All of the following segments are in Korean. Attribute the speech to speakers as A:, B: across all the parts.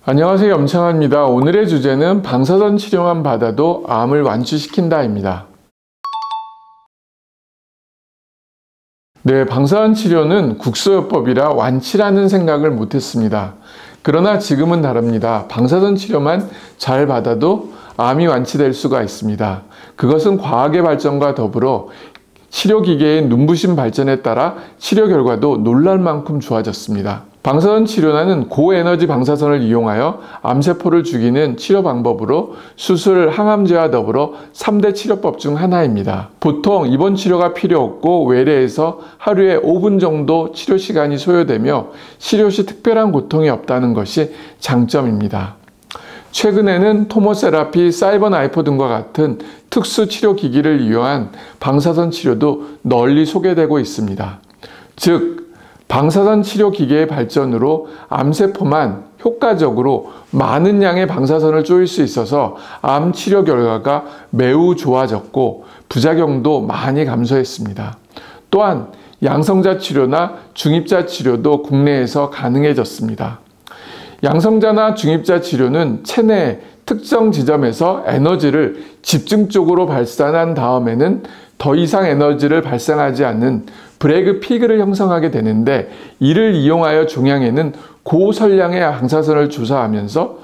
A: 안녕하세요, 염창환입니다. 오늘의 주제는 방사선 치료만 받아도 암을 완치시킨다입니다. 네, 방사선 치료는 국소요법이라 완치라는 생각을 못했습니다. 그러나 지금은 다릅니다. 방사선 치료만 잘 받아도 암이 완치될 수가 있습니다. 그것은 과학의 발전과 더불어 치료기계의 눈부신 발전에 따라 치료 결과도 놀랄 만큼 좋아졌습니다. 방사선 치료는 고에너지 방사선을 이용하여 암세포를 죽이는 치료 방법으로 수술, 항암제와 더불어 3대 치료법 중 하나입니다. 보통 입원 치료가 필요 없고 외래에서 하루에 5분 정도 치료 시간이 소요되며 치료 시 특별한 고통이 없다는 것이 장점입니다. 최근에는 토모세라피, 사이버나이프 등과 같은 특수 치료 기기를 이용한 방사선 치료도 널리 소개되고 있습니다. 즉, 방사선 치료 기계의 발전으로 암세포만 효과적으로 많은 양의 방사선을 쪼일 수 있어서 암 치료 결과가 매우 좋아졌고 부작용도 많이 감소했습니다. 또한 양성자 치료나 중입자 치료도 국내에서 가능해졌습니다. 양성자나 중입자 치료는 체내의 특정 지점에서 에너지를 집중적으로 발산한 다음에는 더 이상 에너지를 발생하지 않는 브레이크 피그를 형성하게 되는데, 이를 이용하여 종양에는 고설량의 방사선을 주사하면서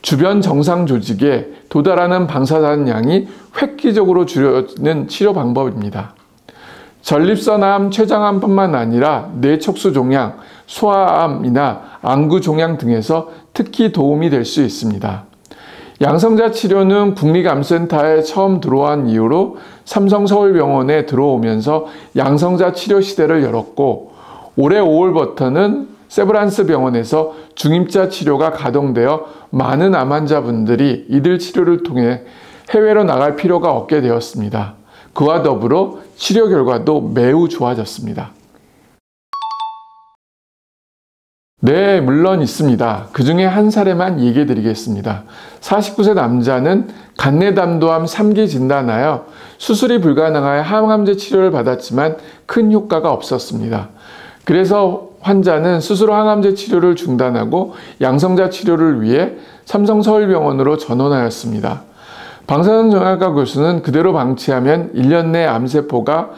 A: 주변 정상 조직에 도달하는 방사선 양이 획기적으로 줄여는 치료 방법입니다. 전립선암, 췌장암뿐만 아니라 뇌척수 종양, 소아암이나 안구 종양 등에서 특히 도움이 될 수 있습니다. 양성자 치료는 국립암센터에 처음 들어온 이후로 삼성서울병원에 들어오면서 양성자 치료 시대를 열었고, 올해 5월부터는 세브란스 병원에서 중입자 치료가 가동되어 많은 암 환자분들이 이들 치료를 통해 해외로 나갈 필요가 없게 되었습니다. 그와 더불어 치료 결과도 매우 좋아졌습니다. 네, 물론 있습니다. 그 중에 한 사례만 얘기해 드리겠습니다. 49세 남자는 간내담도암 3기 진단하여 수술이 불가능하여 항암제 치료를 받았지만 큰 효과가 없었습니다. 그래서 환자는 스스로 항암제 치료를 중단하고 양성자 치료를 위해 삼성서울병원으로 전원하였습니다. 방사선 정형외과 교수는 그대로 방치하면 1년 내 암세포가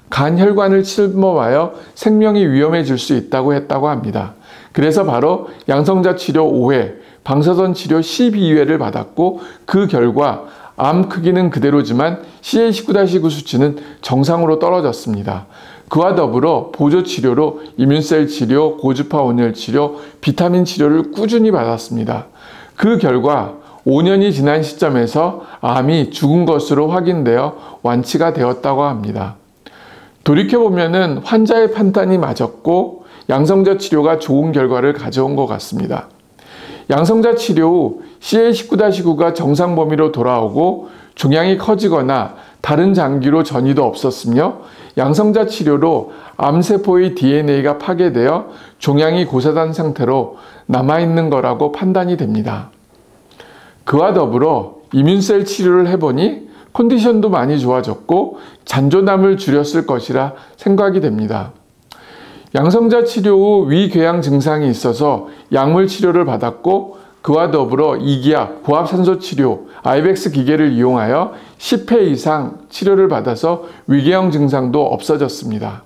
A: 간 혈관을 침범하여 생명이 위험해질 수 있다고 했다고 합니다. 그래서 바로 양성자 치료 5회, 방사선 치료 12회를 받았고, 그 결과 암 크기는 그대로지만 CA19-9 수치는 정상으로 떨어졌습니다. 그와 더불어 보조 치료로 이뮨셀 치료, 고주파 온열 치료, 비타민 치료를 꾸준히 받았습니다. 그 결과 5년이 지난 시점에서 암이 죽은 것으로 확인되어 완치가 되었다고 합니다. 돌이켜보면 환자의 판단이 맞았고 양성자 치료가 좋은 결과를 가져온 것 같습니다. 양성자 치료 후 CA19-9가 정상 범위로 돌아오고 종양이 커지거나 다른 장기로 전이도 없었으며, 양성자 치료로 암세포의 DNA가 파괴되어 종양이 고사된 상태로 남아있는 거라고 판단이 됩니다. 그와 더불어 이뮨셀 치료를 해보니 컨디션도 많이 좋아졌고 잔존암을 줄였을 것이라 생각이 됩니다. 양성자 치료 후 위궤양 증상이 있어서 약물 치료를 받았고, 그와 더불어 이기압, 고압산소 치료, 아이벡스 기계를 이용하여 10회 이상 치료를 받아서 위궤양 증상도 없어졌습니다.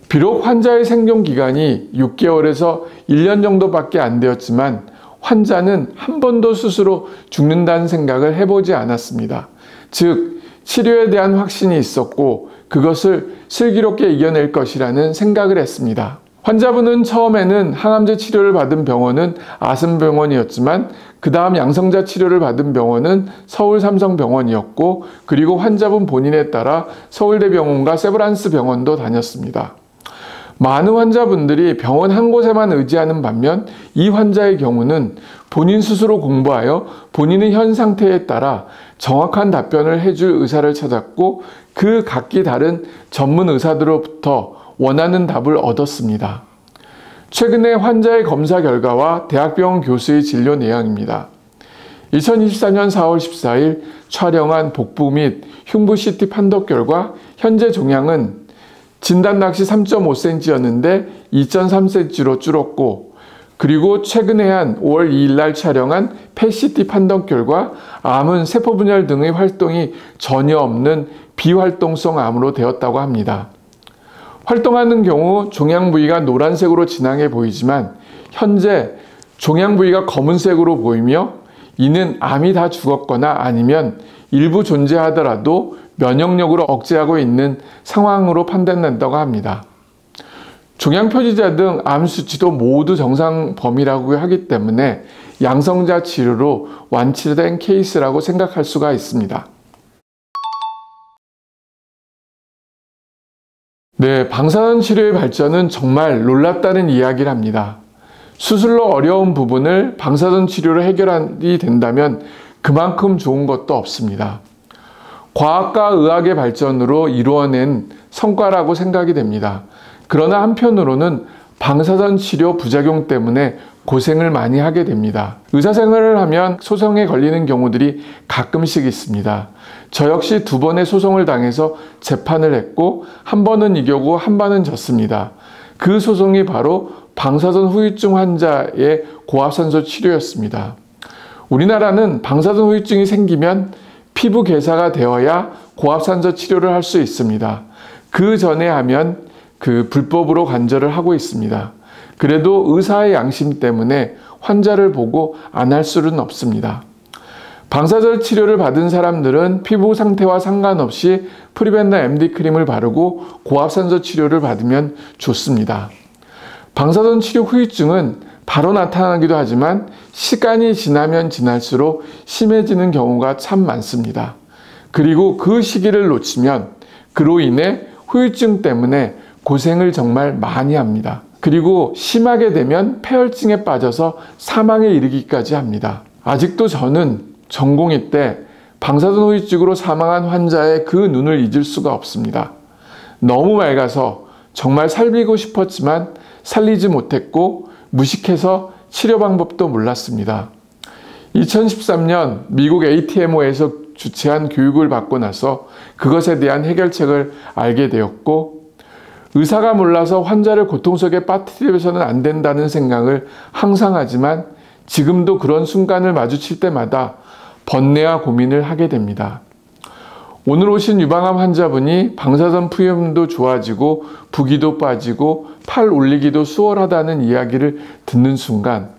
A: 비록 환자의 생존 기간이 6개월에서 1년 정도밖에 안 되었지만 환자는 한 번도 스스로 죽는다는 생각을 해보지 않았습니다. 즉, 치료에 대한 확신이 있었고 그것을 슬기롭게 이겨낼 것이라는 생각을 했습니다. 환자분은 처음에는 항암제 치료를 받은 병원은 아슴병원이었지만 그 다음 양성자 치료를 받은 병원은 서울삼성병원이었고, 그리고 환자분 본인에 따라 서울대병원과 세브란스 병원도 다녔습니다. 많은 환자분들이 병원 한 곳에만 의지하는 반면 이 환자의 경우는 본인 스스로 공부하여 본인의 현 상태에 따라 정확한 답변을 해줄 의사를 찾았고, 그 각기 다른 전문 의사들로부터 원하는 답을 얻었습니다. 최근에 환자의 검사 결과와 대학병원 교수의 진료 내용입니다. 2024년 4월 14일 촬영한 복부 및 흉부 CT 판독 결과 현재 종양은 진단 낚시 3.5cm였는데 2.3cm로 줄었고, 그리고 최근에 한 5월 2일 날 촬영한 PET-CT 판독 결과 암은 세포 분열 등의 활동이 전혀 없는 비활동성 암으로 되었다고 합니다. 활동하는 경우 종양 부위가 노란색으로 진하게 보이지만 현재 종양 부위가 검은색으로 보이며 이는 암이 다 죽었거나 아니면 일부 존재하더라도 면역력으로 억제하고 있는 상황으로 판단된다고 합니다. 종양 표지자 등 암 수치도 모두 정상 범위라고 하기 때문에 양성자 치료로 완치된 케이스라고 생각할 수가 있습니다. 네, 방사선 치료의 발전은 정말 놀랍다는 이야기를 합니다. 수술로 어려운 부분을 방사선 치료로 해결이 된다면 그만큼 좋은 것도 없습니다. 과학과 의학의 발전으로 이루어낸 성과라고 생각이 됩니다. 그러나 한편으로는 방사선 치료 부작용 때문에 고생을 많이 하게 됩니다. 의사 생활을 하면 소송에 걸리는 경우들이 가끔씩 있습니다. 저 역시 2번의 소송을 당해서 재판을 했고 한 번은 이겼고 한 번은 졌습니다. 그 소송이 바로 방사선 후유증 환자의 고압산소 치료였습니다. 우리나라는 방사선 후유증이 생기면 피부 괴사가 되어야 고압산소 치료를 할 수 있습니다. 그 전에 하면 불법으로 관절을 하고 있습니다. 그래도 의사의 양심 때문에 환자를 보고 안 할 수는 없습니다. 방사선 치료를 받은 사람들은 피부 상태와 상관없이 프리벤더 MD 크림을 바르고 고압산소 치료를 받으면 좋습니다. 방사선 치료 후유증은 바로 나타나기도 하지만 시간이 지나면 지날수록 심해지는 경우가 참 많습니다. 그리고 그 시기를 놓치면 그로 인해 후유증 때문에 고생을 정말 많이 합니다. 그리고 심하게 되면 폐혈증에 빠져서 사망에 이르기까지 합니다. 아직도 저는 전공의 때 방사선 후유증으로 사망한 환자의 그 눈을 잊을 수가 없습니다. 너무 맑아서 정말 살리고 싶었지만 살리지 못했고 무식해서 치료 방법도 몰랐습니다. 2013년 미국 ATMO에서 주최한 교육을 받고 나서 그것에 대한 해결책을 알게 되었고 의사가 몰라서 환자를 고통 속에 빠뜨려서는 안 된다는 생각을 항상 하지만 지금도 그런 순간을 마주칠 때마다 번뇌와 고민을 하게 됩니다. 오늘 오신 유방암 환자분이 방사선 푸염도 좋아지고 부기도 빠지고 팔 올리기도 수월하다는 이야기를 듣는 순간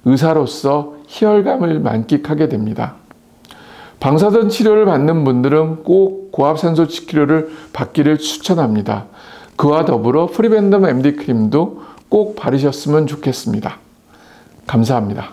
A: 의사로서 희열감을 만끽하게 됩니다. 방사선 치료를 받는 분들은 꼭 고압산소 치료를 받기를 추천합니다. 그와 더불어 프리벤덤 MD 크림도 꼭 바르셨으면 좋겠습니다. 감사합니다.